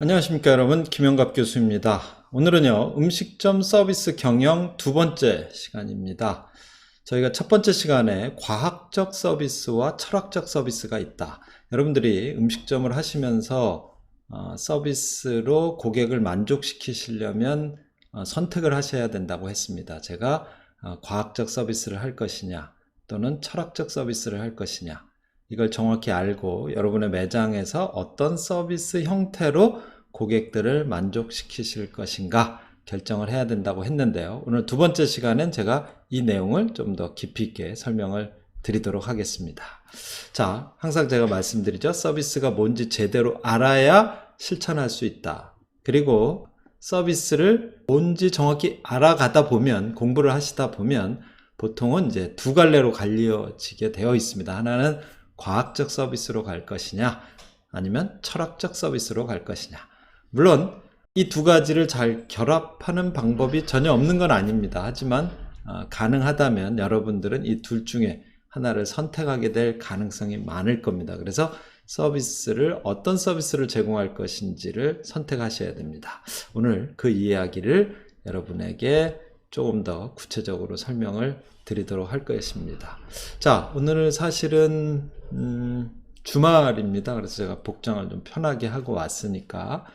안녕하십니까 여러분, 김영갑 교수입니다. 오늘은요, 음식점 서비스 경영 두 번째 시간입니다. 저희가 첫 번째 시간에 과학적 서비스와 철학적 서비스가 있다. 여러분들이 음식점을 하시면서 서비스로 고객을 만족시키시려면 선택을 하셔야 된다고 했습니다. 제가 과학적 서비스를 할 것이냐 또는 철학적 서비스를 할 것이냐, 이걸 정확히 알고 여러분의 매장에서 어떤 서비스 형태로 고객들을 만족시키실 것인가 결정을 해야 된다고 했는데요. 오늘 두 번째 시간엔 제가 이 내용을 좀 더 깊이 있게 설명을 드리도록 하겠습니다. 자, 항상 제가 말씀드리죠. 서비스가 뭔지 제대로 알아야 실천할 수 있다. 그리고 서비스를 뭔지 정확히 알아가다 보면, 공부를 하시다 보면 보통은 이제 두 갈래로 갈려지게 되어 있습니다. 하나는 과학적 서비스로 갈 것이냐, 아니면 철학적 서비스로 갈 것이냐. 물론 이 두 가지를 잘 결합하는 방법이 전혀 없는 건 아닙니다. 하지만 가능하다면 여러분들은 이 둘 중에 하나를 선택하게 될 가능성이 많을 겁니다. 그래서 서비스를, 어떤 서비스를 제공할 것인지를 선택하셔야 됩니다. 오늘 그 이야기를 여러분에게 조금 더 구체적으로 설명을 드리도록 할 것입니다. 자, 오늘은 사실은 주말입니다. 그래서 제가 복장을 좀 편하게 하고 왔으니까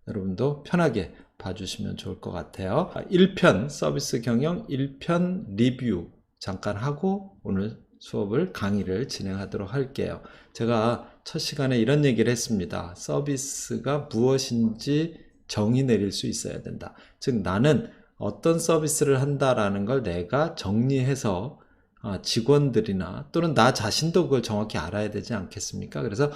여러분도 편하게 봐주시면 좋을 것 같아요. 1편 서비스 경영 1편 리뷰 잠깐 하고 오늘 수업을, 강의를 진행하도록 할게요. 제가 첫 시간에 이런 얘기를 했습니다. 서비스가 무엇인지 정의 내릴 수 있어야 된다. 즉, 나는 어떤 서비스를 한다라는 걸 내가 정리해서 직원들이나 또는 나 자신도 그걸 정확히 알아야 되지 않겠습니까? 그래서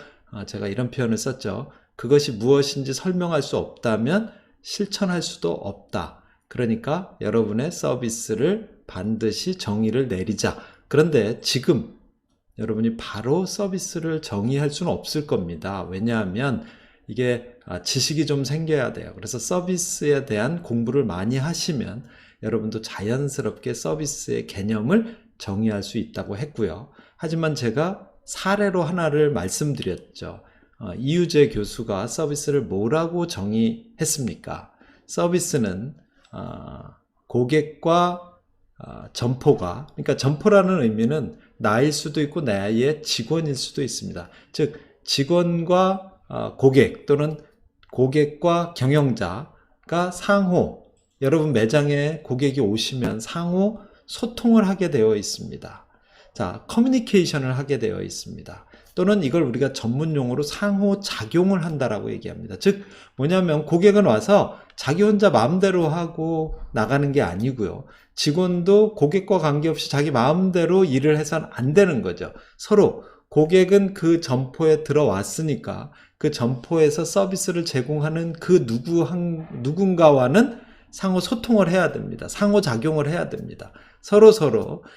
제가 이런 표현을 썼죠. 그것이 무엇인지 설명할 수 없다면 실천할 수도 없다. 그러니까 여러분의 서비스를 반드시 정의를 내리자. 그런데 지금 여러분이 바로 서비스를 정의할 수는 없을 겁니다. 왜냐하면 이게 지식이 좀 생겨야 돼요. 그래서 서비스에 대한 공부를 많이 하시면 여러분도 자연스럽게 서비스의 개념을 정의할 수 있다고 했고요. 하지만 제가 사례로 하나를 말씀드렸죠. 이유재 교수가 서비스를 뭐라고 정의했습니까? 서비스는 고객과 점포가, 그러니까 점포라는 의미는 나일 수도 있고 나의 직원일 수도 있습니다. 즉, 직원과 고객 또는 고객과 경영자가 상호, 여러분 매장에 고객이 오시면 상호 소통을 하게 되어 있습니다. 자, 커뮤니케이션을 하게 되어 있습니다. 또는 이걸 우리가 전문 용어로 상호작용을 한다라고 얘기합니다. 즉, 뭐냐면 고객은 와서 자기 혼자 마음대로 하고 나가는 게 아니고요. 직원도 고객과 관계없이 자기 마음대로 일을 해서는 안 되는 거죠. 서로 고객은 그 점포에 들어왔으니까 그 점포에서 서비스를 제공하는 그 누군가와는 상호 소통을 해야 됩니다. 상호작용을 해야 됩니다. 서로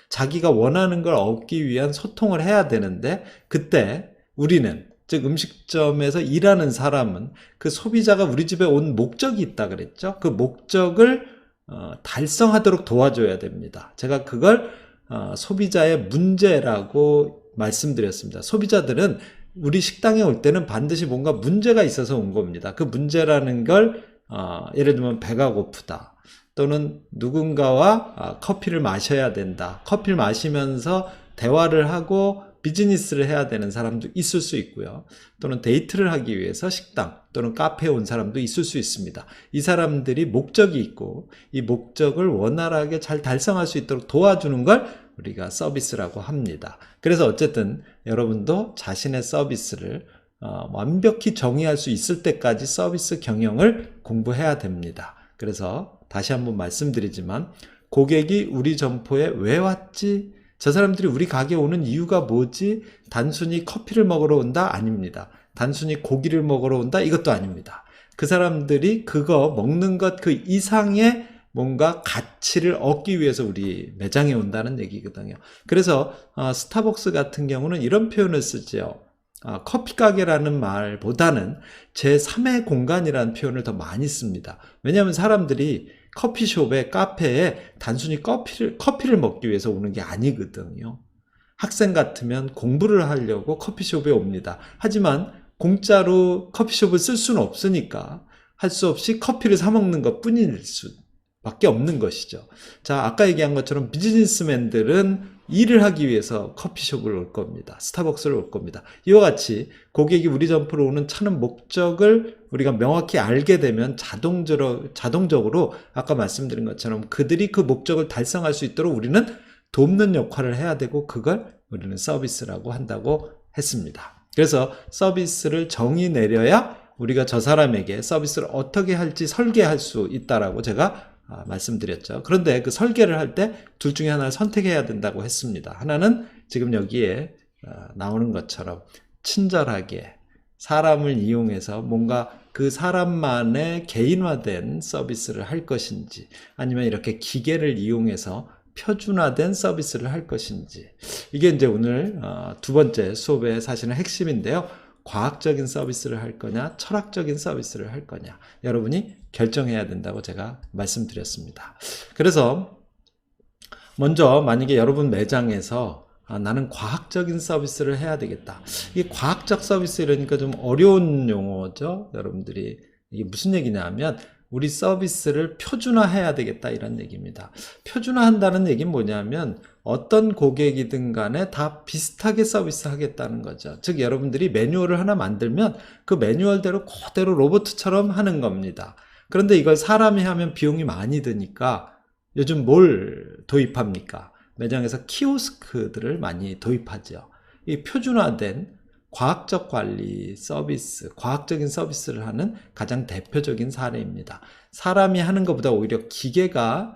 자기가 원하는 걸 얻기 위한 소통을 해야 되는데, 그때 우리는, 즉 음식점에서 일하는 사람은 그 소비자가 우리 집에 온 목적이 있다 그랬죠. 그 목적을 달성하도록 도와줘야 됩니다. 제가 그걸 소비자의 문제라고 말씀드렸습니다. 소비자들은 우리 식당에 올 때는 반드시 뭔가 문제가 있어서 온 겁니다. 그 문제라는 걸 예를 들면 배가 고프다, 또는 누군가와 커피를 마셔야 된다, 커피를 마시면서 대화를 하고 비즈니스를 해야 되는 사람도 있을 수 있고요. 또는 데이트를 하기 위해서 식당 또는 카페에 온 사람도 있을 수 있습니다. 이 사람들이 목적이 있고 이 목적을 원활하게 잘 달성할 수 있도록 도와주는 걸 우리가 서비스라고 합니다. 그래서 어쨌든 여러분도 자신의 서비스를 완벽히 정의할 수 있을 때까지 서비스 경영을 공부해야 됩니다. 그래서 다시 한번 말씀드리지만, 고객이 우리 점포에 왜 왔지? 저 사람들이 우리 가게에 오는 이유가 뭐지? 단순히 커피를 먹으러 온다? 아닙니다. 단순히 고기를 먹으러 온다? 이것도 아닙니다. 그 사람들이 그거 먹는 것 그 이상의 뭔가 가치를 얻기 위해서 우리 매장에 온다는 얘기거든요. 그래서 스타벅스 같은 경우는 이런 표현을 쓰죠. 커피 가게라는 말보다는 제3의 공간이라는 표현을 더 많이 씁니다. 왜냐하면 사람들이 커피숍에, 카페에 단순히 커피를 먹기 위해서 오는 게 아니거든요. 학생 같으면 공부를 하려고 커피숍에 옵니다. 하지만 공짜로 커피숍을 쓸 수는 없으니까 할 수 없이 커피를 사 먹는 것 뿐일 수밖에 없는 것이죠. 자, 아까 얘기한 것처럼 비즈니스맨들은 일을 하기 위해서 커피숍을 올 겁니다. 스타벅스를 올 겁니다. 이와 같이 고객이 우리 점포로 오는 차는 목적을 우리가 명확히 알게 되면 자동적으로 아까 말씀드린 것처럼 그들이 그 목적을 달성할 수 있도록 우리는 돕는 역할을 해야 되고, 그걸 우리는 서비스라고 한다고 했습니다. 그래서 서비스를 정의 내려야 우리가 저 사람에게 서비스를 어떻게 할지 설계할 수 있다라고 제가 말씀드렸죠. 그런데 그 설계를 할 때 둘 중에 하나를 선택해야 된다고 했습니다. 하나는 지금 여기에 나오는 것처럼 친절하게 사람을 이용해서 뭔가 그 사람만의 개인화된 서비스를 할 것인지, 아니면 이렇게 기계를 이용해서 표준화된 서비스를 할 것인지, 이게 이제 오늘 두 번째 수업의 사실은 핵심인데요. 과학적인 서비스를 할 거냐, 철학적인 서비스를 할 거냐, 여러분이 결정해야 된다고 제가 말씀드렸습니다. 그래서 먼저 만약에 여러분 매장에서 나는 과학적인 서비스를 해야 되겠다. 이게 과학적 서비스 이러니까 좀 어려운 용어죠. 여러분들이 이게 무슨 얘기냐면 우리 서비스를 표준화해야 되겠다 이런 얘기입니다. 표준화한다는 얘기는 뭐냐면 어떤 고객이든 간에 다 비슷하게 서비스 하겠다는 거죠. 즉 여러분들이 매뉴얼을 하나 만들면 그 매뉴얼대로 그대로 로봇처럼 하는 겁니다. 그런데 이걸 사람이 하면 비용이 많이 드니까 요즘 뭘 도입합니까? 매장에서 키오스크들을 많이 도입하죠. 이 표준화된 과학적 관리 서비스, 과학적인 서비스를 하는 가장 대표적인 사례입니다. 사람이 하는 것보다 오히려 기계가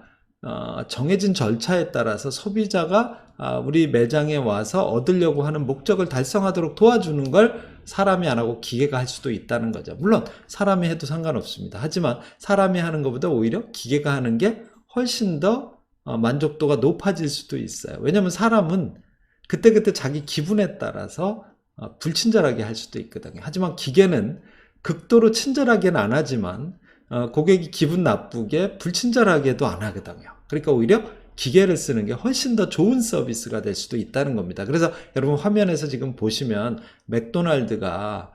정해진 절차에 따라서 소비자가 우리 매장에 와서 얻으려고 하는 목적을 달성하도록 도와주는 걸 사람이 안 하고 기계가 할 수도 있다는 거죠. 물론 사람이 해도 상관없습니다. 하지만 사람이 하는 것보다 오히려 기계가 하는 게 훨씬 더 만족도가 높아질 수도 있어요. 왜냐하면 사람은 그때그때 자기 기분에 따라서 불친절하게 할 수도 있거든요. 하지만 기계는 극도로 친절하게는 안 하지만 고객이 기분 나쁘게 불친절하게도 안 하거든요. 그러니까 오히려 기계를 쓰는 게 훨씬 더 좋은 서비스가 될 수도 있다는 겁니다. 그래서 여러분 화면에서 지금 보시면 맥도날드가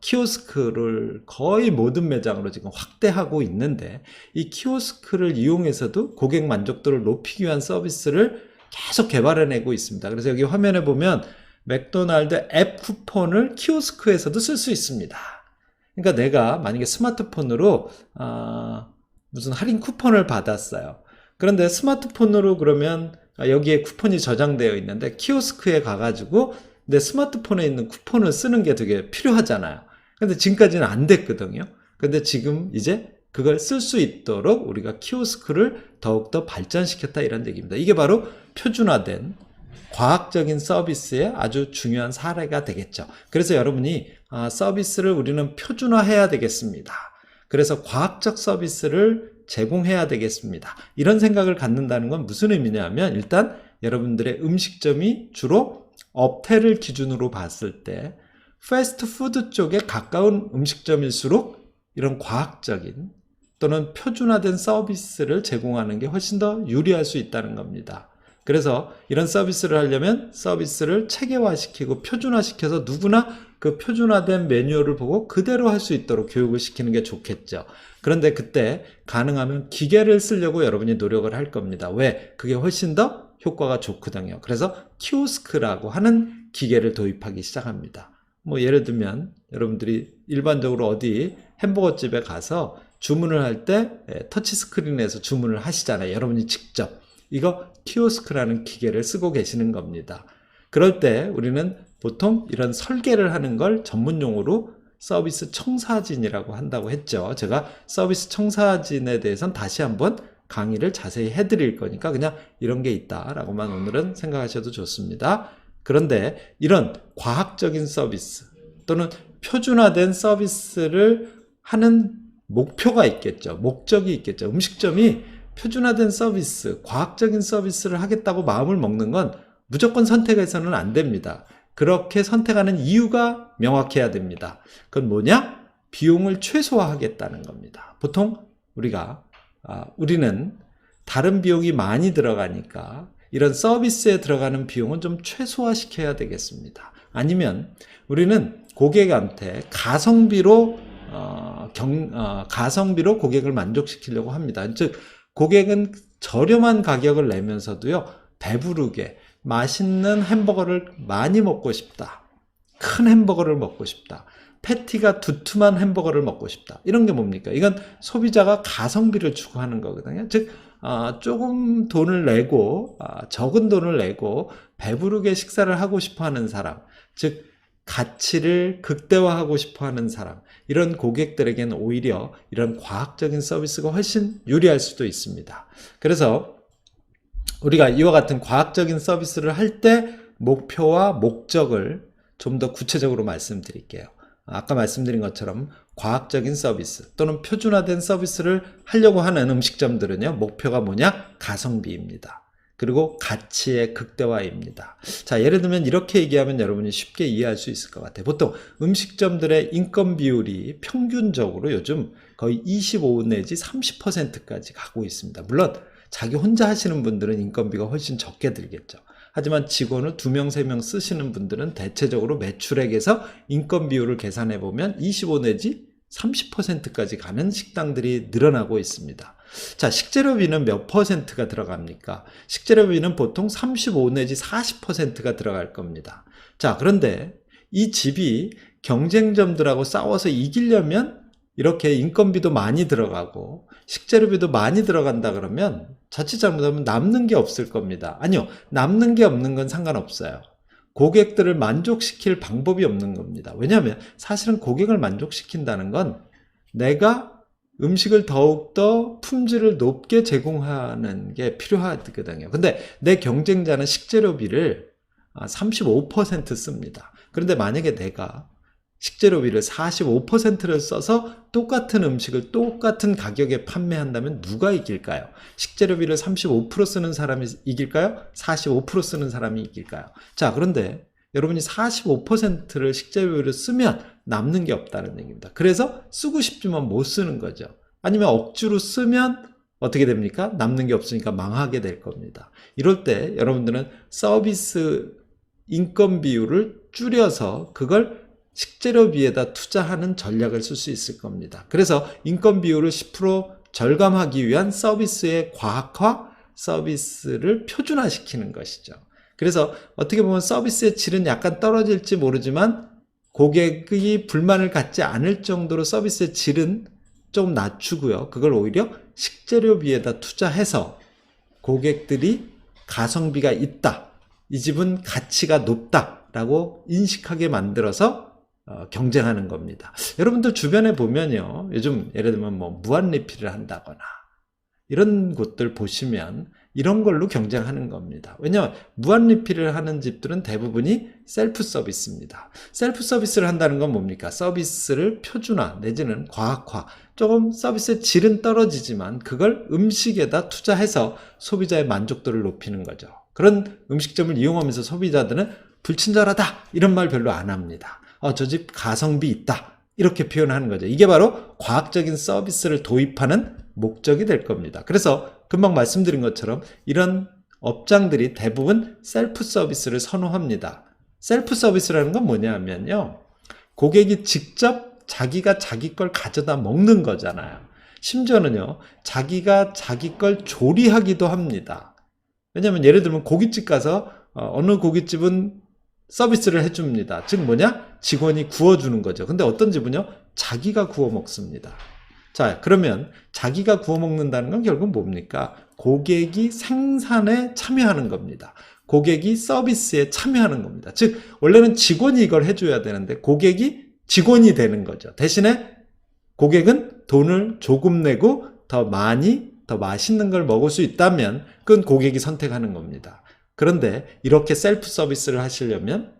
키오스크를 거의 모든 매장으로 지금 확대하고 있는데, 이 키오스크를 이용해서도 고객 만족도를 높이기 위한 서비스를 계속 개발해내고 있습니다. 그래서 여기 화면에 보면 맥도날드 앱 쿠폰을 키오스크에서도 쓸 수 있습니다. 그러니까 내가 만약에 스마트폰으로 무슨 할인 쿠폰을 받았어요. 그런데 스마트폰으로 그러면 여기에 쿠폰이 저장되어 있는데 키오스크에 가가지고 내 스마트폰에 있는 쿠폰을 쓰는 게 되게 필요하잖아요. 근데 지금까지는 안 됐거든요. 근데 지금 이제 그걸 쓸 수 있도록 우리가 키오스크를 더욱더 발전시켰다 이런 얘기입니다. 이게 바로 표준화된 과학적인 서비스의 아주 중요한 사례가 되겠죠. 그래서 여러분이 서비스를 우리는 표준화해야 되겠습니다. 그래서 과학적 서비스를 제공해야 되겠습니다. 이런 생각을 갖는다는 건 무슨 의미냐면, 일단 여러분들의 음식점이 주로 업태를 기준으로 봤을 때 패스트푸드 쪽에 가까운 음식점일수록 이런 과학적인 또는 표준화된 서비스를 제공하는 게 훨씬 더 유리할 수 있다는 겁니다. 그래서 이런 서비스를 하려면 서비스를 체계화시키고 표준화시켜서 누구나 그 표준화된 매뉴얼을 보고 그대로 할 수 있도록 교육을 시키는 게 좋겠죠. 그런데 그때 가능하면 기계를 쓰려고 여러분이 노력을 할 겁니다. 왜? 그게 훨씬 더 효과가 좋거든요. 그래서 키오스크라고 하는 기계를 도입하기 시작합니다. 뭐 예를 들면 여러분들이 일반적으로 어디 햄버거집에 가서 주문을 할 때 터치스크린에서 주문을 하시잖아요. 여러분이 직접. 이거 키오스크라는 기계를 쓰고 계시는 겁니다. 그럴 때 우리는 보통 이런 설계를 하는 걸 전문용어로 서비스 청사진이라고 한다고 했죠. 제가 서비스 청사진에 대해서는 다시 한번 강의를 자세히 해드릴 거니까 그냥 이런 게 있다라고만 오늘은 생각하셔도 좋습니다. 그런데 이런 과학적인 서비스 또는 표준화된 서비스를 하는 목표가 있겠죠. 목적이 있겠죠. 음식점이 표준화된 서비스, 과학적인 서비스를 하겠다고 마음을 먹는 건 무조건 선택해서는 안 됩니다. 그렇게 선택하는 이유가 명확해야 됩니다. 그건 뭐냐? 비용을 최소화하겠다는 겁니다. 보통 우리는 다른 비용이 많이 들어가니까 이런 서비스에 들어가는 비용은 좀 최소화시켜야 되겠습니다. 아니면 우리는 고객한테 가성비로 가성비로 고객을 만족시키려고 합니다. 즉 고객은 저렴한 가격을 내면서도요, 배부르게 맛있는 햄버거를 많이 먹고 싶다. 큰 햄버거를 먹고 싶다. 패티가 두툼한 햄버거를 먹고 싶다. 이런 게 뭡니까? 이건 소비자가 가성비를 추구하는 거거든요. 즉 조금 돈을 내고 적은 돈을 내고 배부르게 식사를 하고 싶어 하는 사람, 즉 가치를 극대화하고 싶어 하는 사람, 이런 고객들에게는 오히려 이런 과학적인 서비스가 훨씬 유리할 수도 있습니다. 그래서 우리가 이와 같은 과학적인 서비스를 할 때 목표와 목적을 좀 더 구체적으로 말씀드릴게요. 아까 말씀드린 것처럼 과학적인 서비스 또는 표준화된 서비스를 하려고 하는 음식점들은요, 목표가 뭐냐? 가성비입니다. 그리고 가치의 극대화입니다. 자, 예를 들면 이렇게 얘기하면 여러분이 쉽게 이해할 수 있을 것 같아요. 보통 음식점들의 인건 비율이 평균적으로 요즘 거의 25 내지 30%까지 가고 있습니다. 물론 자기 혼자 하시는 분들은 인건비가 훨씬 적게 들겠죠. 하지만 직원을 2명, 3명 쓰시는 분들은 대체적으로 매출액에서 인건 비율을 계산해 보면 25 내지 30%까지 가는 식당들이 늘어나고 있습니다. 자, 식재료비는 몇 퍼센트가 들어갑니까? 식재료비는 보통 35 내지 40%가 들어갈 겁니다. 자, 그런데 이 집이 경쟁점들하고 싸워서 이기려면 이렇게 인건비도 많이 들어가고 식재료비도 많이 들어간다 그러면 자칫 잘못하면 남는 게 없을 겁니다. 아니요, 남는 게 없는 건 상관없어요. 고객들을 만족시킬 방법이 없는 겁니다. 왜냐하면 사실은 고객을 만족시킨다는 건 내가 음식을 더욱더 품질을 높게 제공하는 게 필요하거든요. 근데 내 경쟁자는 식재료비를 35% 씁니다. 그런데 만약에 내가 식재료비를 45%를 써서 똑같은 음식을 똑같은 가격에 판매한다면 누가 이길까요? 식재료비를 35% 쓰는 사람이 이길까요? 45% 쓰는 사람이 이길까요? 자, 그런데 여러분이 45%를 식재료비를 쓰면 남는 게 없다는 얘기입니다. 그래서 쓰고 싶지만 못 쓰는 거죠. 아니면 억지로 쓰면 어떻게 됩니까? 남는 게 없으니까 망하게 될 겁니다. 이럴 때 여러분들은 서비스 인건 비율을 줄여서 그걸 식재료비에다 투자하는 전략을 쓸 수 있을 겁니다. 그래서 인건 비율을 10% 절감하기 위한 서비스의 과학화, 서비스를 표준화시키는 것이죠. 그래서 어떻게 보면 서비스의 질은 약간 떨어질지 모르지만 고객이 불만을 갖지 않을 정도로 서비스의 질은 좀 낮추고요. 그걸 오히려 식재료비에다 투자해서 고객들이 가성비가 있다, 이 집은 가치가 높다라고 인식하게 만들어서 경쟁하는 겁니다. 여러분들 주변에 보면요, 요즘 예를 들면 뭐 무한 리필을 한다거나 이런 곳들 보시면 이런 걸로 경쟁하는 겁니다. 왜냐하면 무한 리필을 하는 집들은 대부분이 셀프 서비스입니다. 셀프 서비스를 한다는 건 뭡니까? 서비스를 표준화 내지는 과학화, 조금 서비스의 질은 떨어지지만 그걸 음식에다 투자해서 소비자의 만족도를 높이는 거죠. 그런 음식점을 이용하면서 소비자들은 불친절하다 이런 말 별로 안 합니다. 저 집 가성비 있다 이렇게 표현하는 거죠. 이게 바로 과학적인 서비스를 도입하는 목적이 될 겁니다. 그래서 금방 말씀드린 것처럼 이런 업장들이 대부분 셀프 서비스를 선호합니다. 셀프 서비스라는 건 뭐냐면요, 고객이 직접 자기가 자기 걸 가져다 먹는 거잖아요. 심지어는요, 자기가 자기 걸 조리하기도 합니다. 왜냐하면 예를 들면 고깃집 가서 어느 고깃집은 서비스를 해줍니다. 즉 뭐냐? 직원이 구워주는 거죠. 근데 어떤 집은요, 자기가 구워 먹습니다. 자, 그러면 자기가 구워 먹는다는 건 결국 뭡니까? 고객이 생산에 참여하는 겁니다. 고객이 서비스에 참여하는 겁니다. 즉 원래는 직원이 이걸 해줘야 되는데 고객이 직원이 되는 거죠. 대신에 고객은 돈을 조금 내고 더 많이 더 맛있는 걸 먹을 수 있다면 그건 고객이 선택하는 겁니다. 그런데 이렇게 셀프 서비스를 하시려면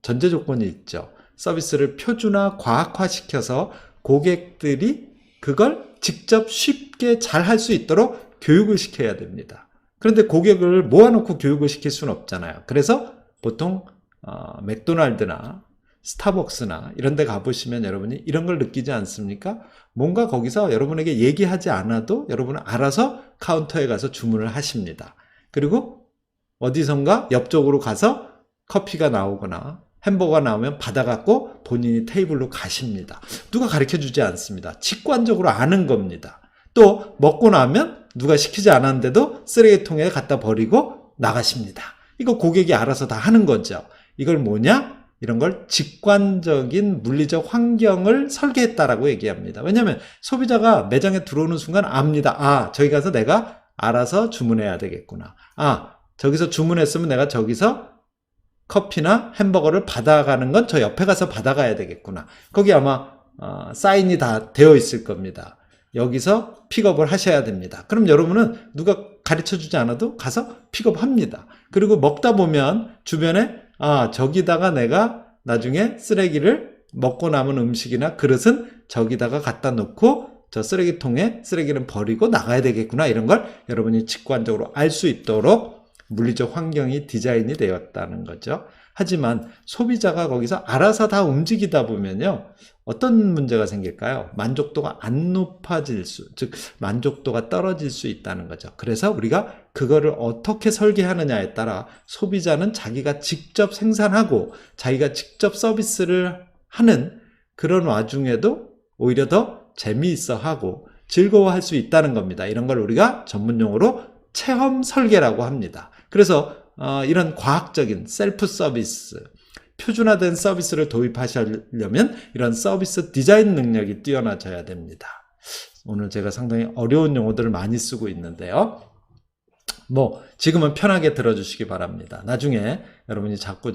전제 조건이 있죠. 서비스를 표준화, 과학화시켜서 고객들이 그걸 직접 쉽게 잘 할 수 있도록 교육을 시켜야 됩니다. 그런데 고객을 모아놓고 교육을 시킬 수는 없잖아요. 그래서 보통 맥도날드나 스타벅스나 이런 데 가보시면 여러분이 이런 걸 느끼지 않습니까? 뭔가 거기서 여러분에게 얘기하지 않아도 여러분은 알아서 카운터에 가서 주문을 하십니다. 그리고 어디선가 옆쪽으로 가서 커피가 나오거나 햄버거가 나오면 받아갖고 본인이 테이블로 가십니다. 누가 가르쳐주지 않습니다. 직관적으로 아는 겁니다. 또 먹고 나면 누가 시키지 않았는데도 쓰레기통에 갖다 버리고 나가십니다. 이거 고객이 알아서 다 하는 거죠. 이걸 뭐냐? 이런 걸 직관적인 물리적 환경을 설계했다라고 얘기합니다. 왜냐하면 소비자가 매장에 들어오는 순간 압니다. 아, 저기 가서 내가 알아서 주문해야 되겠구나. 아, 저기서 주문했으면 내가 저기서 커피나 햄버거를 받아가는 건 저 옆에 가서 받아가야 되겠구나. 거기 아마 사인이 다 되어 있을 겁니다. 여기서 픽업을 하셔야 됩니다. 그럼 여러분은 누가 가르쳐주지 않아도 가서 픽업합니다. 그리고 먹다 보면 주변에 저기다가 내가 나중에 쓰레기를 먹고 남은 음식이나 그릇은 저기다가 갖다 놓고 저 쓰레기통에 쓰레기는 버리고 나가야 되겠구나. 이런 걸 여러분이 직관적으로 알 수 있도록 물리적 환경이 디자인이 되었다는 거죠. 하지만 소비자가 거기서 알아서 다 움직이다 보면요. 어떤 문제가 생길까요? 만족도가 안 높아질 즉 만족도가 떨어질 수 있다는 거죠. 그래서 우리가 그거를 어떻게 설계하느냐에 따라 소비자는 자기가 직접 생산하고 자기가 직접 서비스를 하는 그런 와중에도 오히려 더 재미있어 하고 즐거워할 수 있다는 겁니다. 이런 걸 우리가 전문용어로 체험 설계라고 합니다. 그래서 이런 과학적인 셀프 서비스, 표준화된 서비스를 도입하시려면 이런 서비스 디자인 능력이 뛰어나져야 됩니다. 오늘 제가 상당히 어려운 용어들을 많이 쓰고 있는데요. 지금은 편하게 들어주시기 바랍니다. 나중에 여러분이 자꾸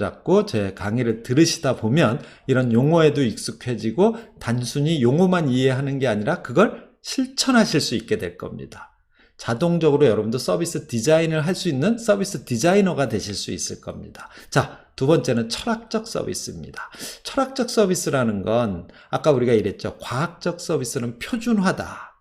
제 강의를 들으시다 보면 이런 용어에도 익숙해지고 단순히 용어만 이해하는 게 아니라 그걸 실천하실 수 있게 될 겁니다. 자동적으로 여러분도 서비스 디자인을 할 수 있는 서비스 디자이너가 되실 수 있을 겁니다. 자, 두 번째는 철학적 서비스입니다. 철학적 서비스라는 건 아까 우리가 이랬죠. 과학적 서비스는 표준화다.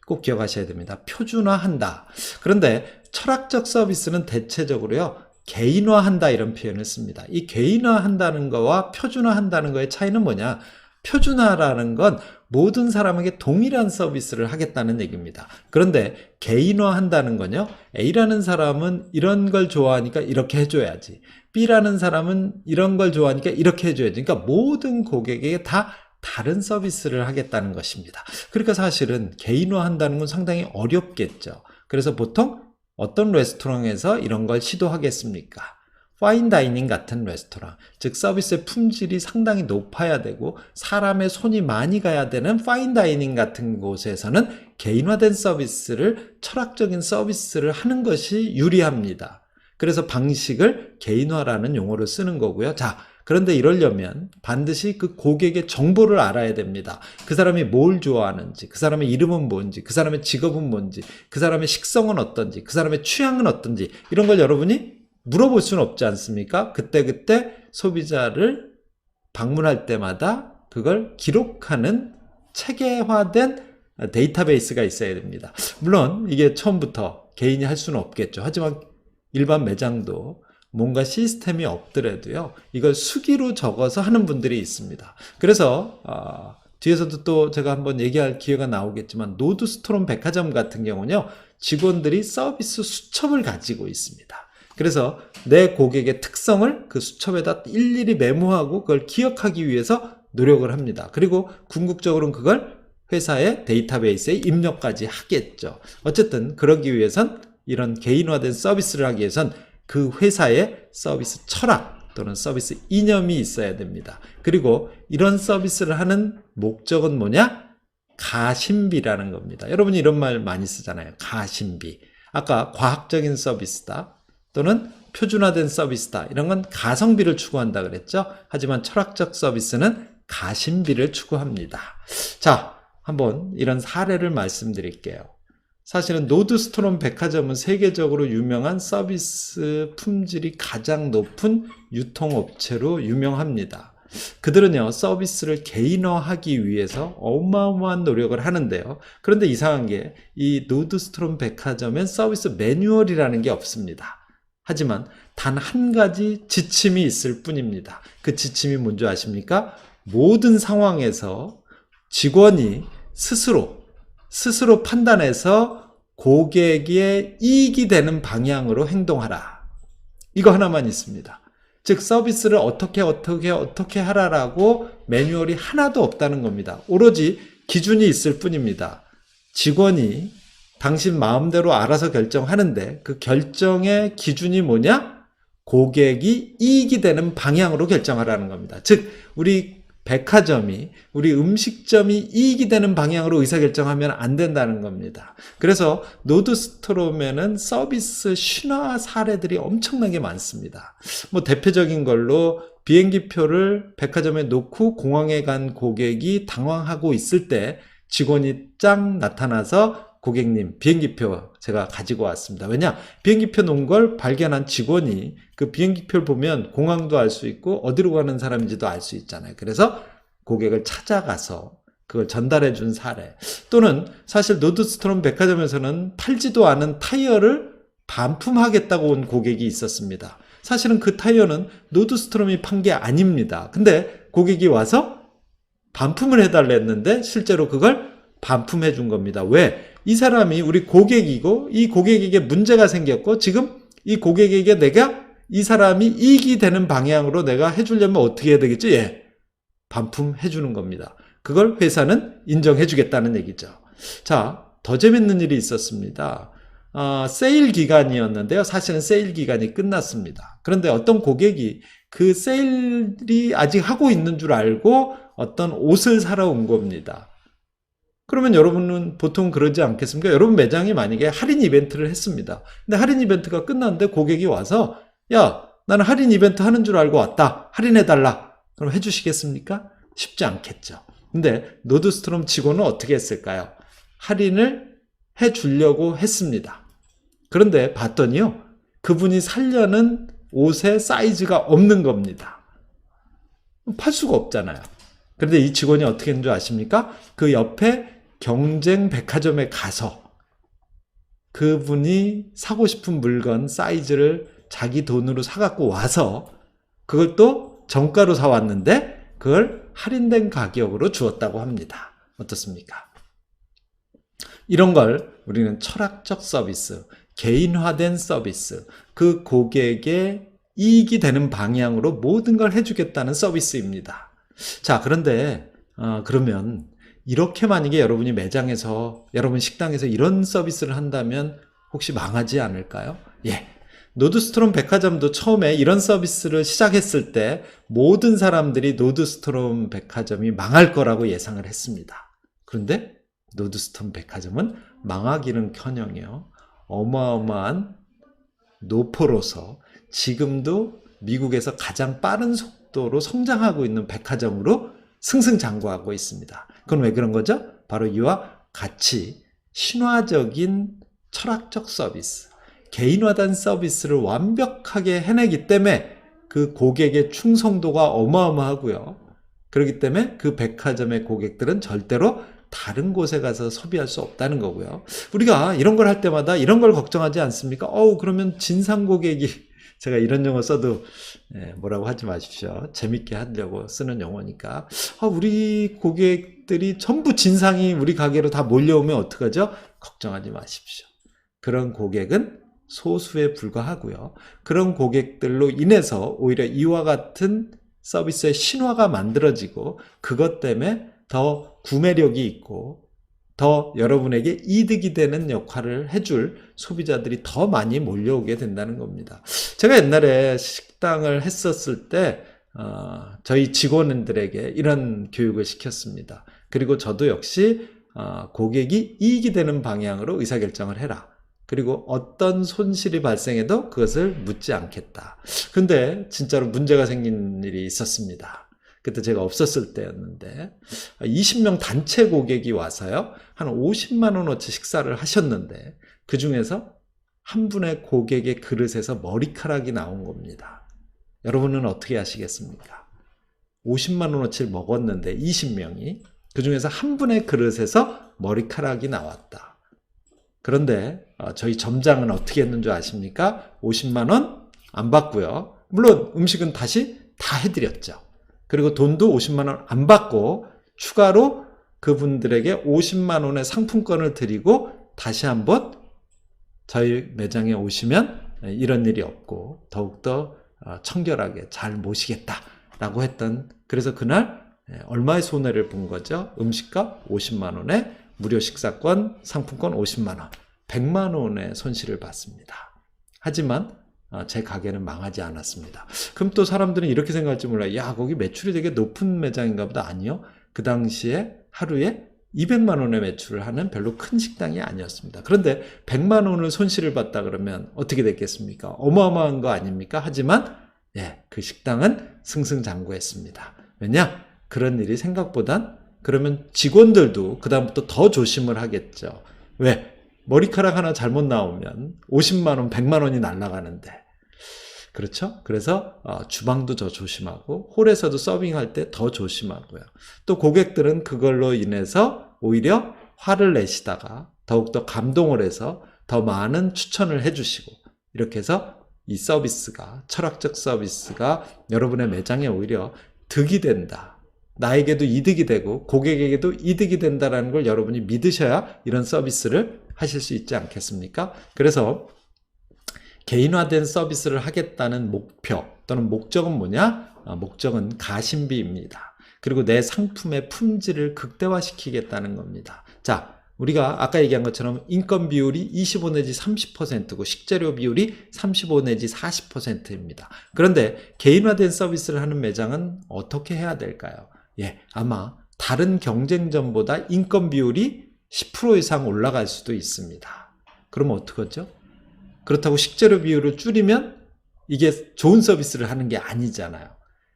꼭 기억하셔야 됩니다. 표준화한다. 그런데 철학적 서비스는 대체적으로요. 개인화한다 이런 표현을 씁니다. 이 개인화한다는 거와 표준화한다는 거의 차이는 뭐냐? 표준화라는 건 모든 사람에게 동일한 서비스를 하겠다는 얘기입니다. 그런데 개인화한다는 건요. A라는 사람은 이런 걸 좋아하니까 이렇게 해줘야지. B라는 사람은 이런 걸 좋아하니까 이렇게 해줘야지. 그러니까 모든 고객에게 다 다른 서비스를 하겠다는 것입니다. 그러니까 사실은 개인화한다는 건 상당히 어렵겠죠. 그래서 보통 어떤 레스토랑에서 이런 걸 시도하겠습니까? 파인다이닝 같은 레스토랑, 즉 서비스의 품질이 상당히 높아야 되고 사람의 손이 많이 가야 되는 파인다이닝 같은 곳에서는 개인화된 서비스를, 철학적인 서비스를 하는 것이 유리합니다. 그래서 방식을 개인화라는 용어를 쓰는 거고요. 자, 그런데 이러려면 반드시 그 고객의 정보를 알아야 됩니다. 그 사람이 뭘 좋아하는지, 그 사람의 이름은 뭔지, 그 사람의 직업은 뭔지, 그 사람의 식성은 어떤지, 그 사람의 취향은 어떤지, 이런 걸 여러분이 물어볼 수는 없지 않습니까? 그때 소비자를 방문할 때마다 그걸 기록하는 체계화된 데이터베이스가 있어야 됩니다. 물론 이게 처음부터 개인이 할 수는 없겠죠. 하지만 일반 매장도 뭔가 시스템이 없더라도요. 이걸 수기로 적어서 하는 분들이 있습니다. 그래서 뒤에서도 또 제가 한번 얘기할 기회가 나오겠지만 노드스트롬 백화점 같은 경우는요. 직원들이 서비스 수첩을 가지고 있습니다. 그래서 내 고객의 특성을 그 수첩에다 일일이 메모하고 그걸 기억하기 위해서 노력을 합니다. 그리고 궁극적으로는 그걸 회사의 데이터베이스에 입력까지 하겠죠. 어쨌든 그러기 위해선 이런 개인화된 서비스를 하기 위해선 그 회사의 서비스 철학 또는 서비스 이념이 있어야 됩니다. 그리고 이런 서비스를 하는 목적은 뭐냐? 가심비라는 겁니다. 여러분이 이런 말 많이 쓰잖아요. 가심비. 아까 과학적인 서비스다. 또는 표준화된 서비스다. 이런 건 가성비를 추구한다 그랬죠. 하지만 철학적 서비스는 가심비를 추구합니다. 자, 한번 이런 사례를 말씀드릴게요. 사실은 노드스트롬 백화점은 세계적으로 유명한 서비스 품질이 가장 높은 유통업체로 유명합니다. 그들은요, 서비스를 개인화하기 위해서 어마어마한 노력을 하는데요. 그런데 이상한 게 이 노드스트롬 백화점엔 서비스 매뉴얼이라는 게 없습니다. 하지만 단 한 가지 지침이 있을 뿐입니다. 그 지침이 뭔지 아십니까? 모든 상황에서 직원이 스스로 판단해서 고객의 이익이 되는 방향으로 행동하라. 이거 하나만 있습니다. 즉 서비스를 어떻게 하라라고 매뉴얼이 하나도 없다는 겁니다. 오로지 기준이 있을 뿐입니다. 직원이 당신 마음대로 알아서 결정하는데 그 결정의 기준이 뭐냐? 고객이 이익이 되는 방향으로 결정하라는 겁니다. 즉 우리 백화점이, 우리 음식점이 이익이 되는 방향으로 의사결정하면 안 된다는 겁니다. 그래서 노드스트롬에는 서비스 신화 사례들이 엄청나게 많습니다. 뭐 대표적인 걸로 비행기표를 백화점에 놓고 공항에 간 고객이 당황하고 있을 때 직원이 짱 나타나서 고객님 비행기표 제가 가지고 왔습니다. 왜냐? 비행기표 놓은 걸 발견한 직원이 그 비행기표를 보면 공항도 알 수 있고 어디로 가는 사람인지도 알 수 있잖아요. 그래서 고객을 찾아가서 그걸 전달해 준 사례. 또는 사실 노드스트롬 백화점에서는 팔지도 않은 타이어를 반품하겠다고 온 고객이 있었습니다. 사실은 그 타이어는 노드스트롬이 판 게 아닙니다. 근데 고객이 와서 반품을 해달라 했는데 실제로 그걸 반품해 준 겁니다. 왜? 이 사람이 우리 고객이고 이 고객에게 문제가 생겼고 지금 이 고객에게 내가 이 사람이 이익이 되는 방향으로 내가 해주려면 어떻게 해야 되겠죠? 예, 반품해 주는 겁니다. 그걸 회사는 인정해 주겠다는 얘기죠. 자, 더 재밌는 일이 있었습니다. 세일 기간이었는데요. 사실은 세일 기간이 끝났습니다. 그런데 어떤 고객이 그 세일이 아직 하고 있는 줄 알고 어떤 옷을 사러 온 겁니다. 그러면 여러분은 보통 그러지 않겠습니까? 여러분 매장이 만약에 할인 이벤트를 했습니다. 근데 할인 이벤트가 끝났는데 고객이 와서 야, 나는 할인 이벤트 하는 줄 알고 왔다. 할인해달라. 그럼 해주시겠습니까? 쉽지 않겠죠. 근데 노드스트롬 직원은 어떻게 했을까요? 할인을 해주려고 했습니다. 그런데 봤더니요. 그분이 살려는 옷의 사이즈가 없는 겁니다. 팔 수가 없잖아요. 그런데 이 직원이 어떻게 했는 줄 아십니까? 그 옆에 경쟁 백화점에 가서 그분이 사고 싶은 물건 사이즈를 자기 돈으로 사갖고 와서 그걸 또 정가로 사왔는데 그걸 할인된 가격으로 주었다고 합니다. 어떻습니까? 이런 걸 우리는 철학적 서비스, 개인화된 서비스, 그 고객의 이익이 되는 방향으로 모든 걸 해주겠다는 서비스입니다. 자, 그런데 그러면 이렇게 만약에 여러분이 매장에서, 여러분 식당에서 이런 서비스를 한다면 혹시 망하지 않을까요? 예. 노드스트롬 백화점도 처음에 이런 서비스를 시작했을 때 모든 사람들이 노드스트롬 백화점이 망할 거라고 예상을 했습니다. 그런데 노드스트롬 백화점은 망하기는커녕요. 어마어마한 노포로서 지금도 미국에서 가장 빠른 속도로 성장하고 있는 백화점으로 승승장구하고 있습니다. 그건 왜 그런 거죠? 바로 이와 같이 신화적인 철학적 서비스, 개인화된 서비스를 완벽하게 해내기 때문에 그 고객의 충성도가 어마어마하고요. 그렇기 때문에 그 백화점의 고객들은 절대로 다른 곳에 가서 소비할 수 없다는 거고요. 우리가 이런 걸 할 때마다 이런 걸 걱정하지 않습니까? 그러면 진상 고객이, 제가 이런 용어 써도 뭐라고 하지 마십시오. 재밌게 하려고 쓰는 용어니까. 우리 고객들이 전부 진상이 우리 가게로 다 몰려오면 어떡하죠? 걱정하지 마십시오. 그런 고객은 소수에 불과하고요. 그런 고객들로 인해서 오히려 이와 같은 서비스의 신화가 만들어지고 그것 때문에 더 구매력이 있고 더 여러분에게 이득이 되는 역할을 해줄 소비자들이 더 많이 몰려오게 된다는 겁니다. 제가 옛날에 식당을 했었을 때 저희 직원들에게 이런 교육을 시켰습니다. 그리고 저도 역시 고객이 이익이 되는 방향으로 의사결정을 해라. 그리고 어떤 손실이 발생해도 그것을 묻지 않겠다. 근데 진짜로 문제가 생긴 일이 있었습니다. 그때 제가 없었을 때였는데 20명 단체 고객이 와서요. 한 50만 원어치 식사를 하셨는데 그 중에서 한 분의 고객의 그릇에서 머리카락이 나온 겁니다. 여러분은 어떻게 하시겠습니까? 50만 원어치를 먹었는데 20명이 그 중에서 한 분의 그릇에서 머리카락이 나왔다. 그런데 저희 점장은 어떻게 했는 줄 아십니까? 50만 원 안 받고요. 물론 음식은 다시 다 해드렸죠. 그리고 돈도 50만 원 안 받고 추가로 그분들에게 50만 원의 상품권을 드리고 다시 한번 저희 매장에 오시면 이런 일이 없고 더욱더 청결하게 잘 모시겠다라고 했던, 그래서 그날 얼마의 손해를 본 거죠? 음식값 50만 원에 무료 식사권, 상품권 50만 원, 100만 원의 손실을 봤습니다. 하지만 제 가게는 망하지 않았습니다. 그럼 또 사람들은 이렇게 생각할지 몰라요. 야, 거기 매출이 되게 높은 매장인가 보다. 아니요. 그 당시에 하루에 200만 원의 매출을 하는 별로 큰 식당이 아니었습니다. 그런데 100만 원을 손실을 봤다 그러면 어떻게 됐겠습니까? 어마어마한 거 아닙니까? 하지만 그 식당은 승승장구했습니다. 왜냐? 그런 일이 생각보단, 그러면 직원들도 그다음부터 더 조심을 하겠죠. 왜? 머리카락 하나 잘못 나오면 50만 원, 100만 원이 날아가는데. 그렇죠? 그래서 주방도 더 조심하고 홀에서도 서빙할 때 더 조심하고요. 또 고객들은 그걸로 인해서 오히려 화를 내시다가 더욱더 감동을 해서 더 많은 추천을 해주시고, 이렇게 해서 이 서비스가, 철학적 서비스가 여러분의 매장에 오히려 득이 된다. 나에게도 이득이 되고 고객에게도 이득이 된다는 걸 여러분이 믿으셔야 이런 서비스를 하실 수 있지 않겠습니까? 그래서 개인화된 서비스를 하겠다는 목표 또는 목적은 뭐냐? 목적은 가심비입니다. 그리고 내 상품의 품질을 극대화시키겠다는 겁니다. 자, 우리가 아까 얘기한 것처럼 인건 비율이 25 내지 30%고 식재료 비율이 35 내지 40%입니다. 그런데 개인화된 서비스를 하는 매장은 어떻게 해야 될까요? 아마 다른 경쟁점보다 인건 비율이 10% 이상 올라갈 수도 있습니다. 그러면 어떡하죠? 그렇다고 식재료 비율을 줄이면 이게 좋은 서비스를 하는 게 아니잖아요.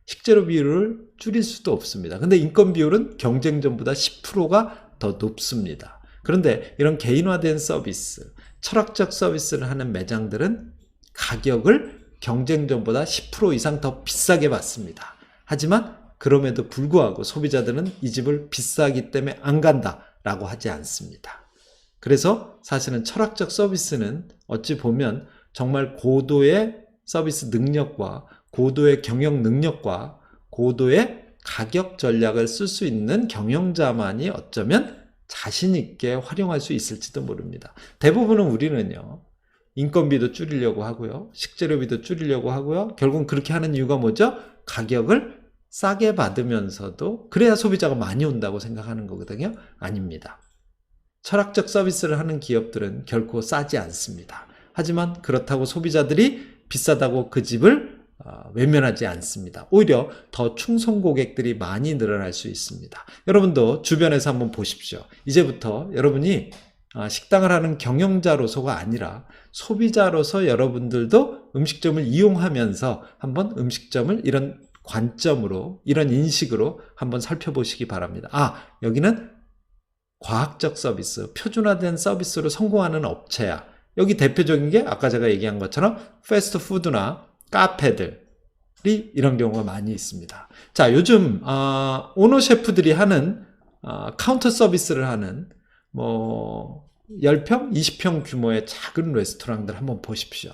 식재료 비율을 줄일 수도 없습니다. 근데 인건 비율은 경쟁점보다 10%가 더 높습니다. 그런데 이런 개인화된 서비스, 철학적 서비스를 하는 매장들은 가격을 경쟁점보다 10% 이상 더 비싸게 받습니다. 하지만 그럼에도 불구하고 소비자들은 이 집을 비싸기 때문에 안 간다라고 하지 않습니다. 그래서 사실은 철학적 서비스는 어찌 보면 정말 고도의 서비스 능력과 고도의 경영 능력과 고도의 가격 전략을 쓸 수 있는 경영자만이 어쩌면 자신 있게 활용할 수 있을지도 모릅니다. 대부분은 우리는요, 인건비도 줄이려고 하고요, 식재료비도 줄이려고 하고요, 결국은 그렇게 하는 이유가 뭐죠? 가격을 싸게 받으면서도 그래야 소비자가 많이 온다고 생각하는 거거든요. 아닙니다. 철학적 서비스를 하는 기업들은 결코 싸지 않습니다. 하지만 그렇다고 소비자들이 비싸다고 그 집을 외면하지 않습니다. 오히려 더 충성 고객들이 많이 늘어날 수 있습니다. 여러분도 주변에서 한번 보십시오. 이제부터 여러분이 식당을 하는 경영자로서가 아니라 소비자로서 여러분들도 음식점을 이용하면서 한번 음식점을 이런 관점으로, 이런 인식으로 한번 살펴보시기 바랍니다. 여기는 과학적 서비스, 표준화된 서비스로 성공하는 업체야. 여기 대표적인 게 아까 제가 얘기한 것처럼 패스트푸드나 카페들이 이런 경우가 많이 있습니다. 자, 요즘 오너 셰프들이 하는 카운터 서비스를 하는 10평, 20평 규모의 작은 레스토랑들 한번 보십시오.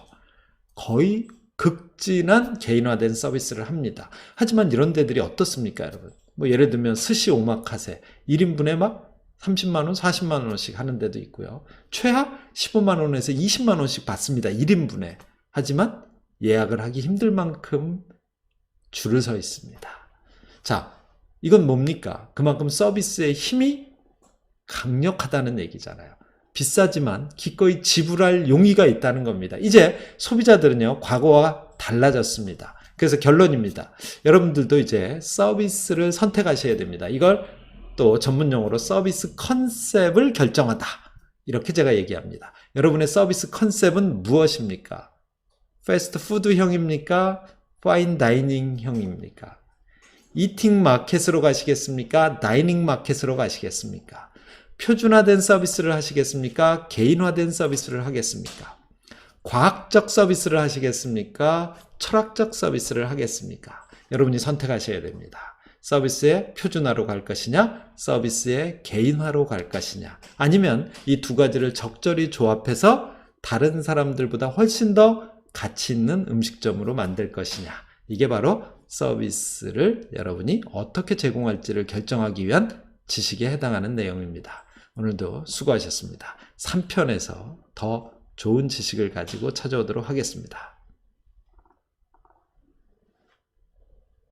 거의 극진한 개인화된 서비스를 합니다. 하지만 이런 데들이 어떻습니까, 여러분? 예를 들면 스시 오마카세 1인분에 막 30만 원, 40만 원씩 하는 데도 있고요. 최하 15만 원에서 20만 원씩 받습니다. 1인분에. 하지만 예약을 하기 힘들 만큼 줄을 서 있습니다. 자, 이건 뭡니까? 그만큼 서비스의 힘이 강력하다는 얘기잖아요. 비싸지만 기꺼이 지불할 용의가 있다는 겁니다. 이제 소비자들은요, 과거와 달라졌습니다. 그래서 결론입니다. 여러분들도 이제 서비스를 선택하셔야 됩니다. 이걸 또 전문용어로 서비스 컨셉을 결정하다, 이렇게 제가 얘기합니다. 여러분의 서비스 컨셉은 무엇입니까? 패스트푸드형입니까? 파인 다이닝형입니까? 이팅 마켓으로 가시겠습니까? 다이닝 마켓으로 가시겠습니까? 표준화된 서비스를 하시겠습니까? 개인화된 서비스를 하겠습니까? 과학적 서비스를 하시겠습니까? 철학적 서비스를 하겠습니까? 여러분이 선택하셔야 됩니다. 서비스의 표준화로 갈 것이냐, 서비스의 개인화로 갈 것이냐, 아니면 이 두 가지를 적절히 조합해서 다른 사람들보다 훨씬 더 가치 있는 음식점으로 만들 것이냐, 이게 바로 서비스를 여러분이 어떻게 제공할지를 결정하기 위한 지식에 해당하는 내용입니다. 오늘도 수고하셨습니다. 3편에서 더 좋은 지식을 가지고 찾아오도록 하겠습니다.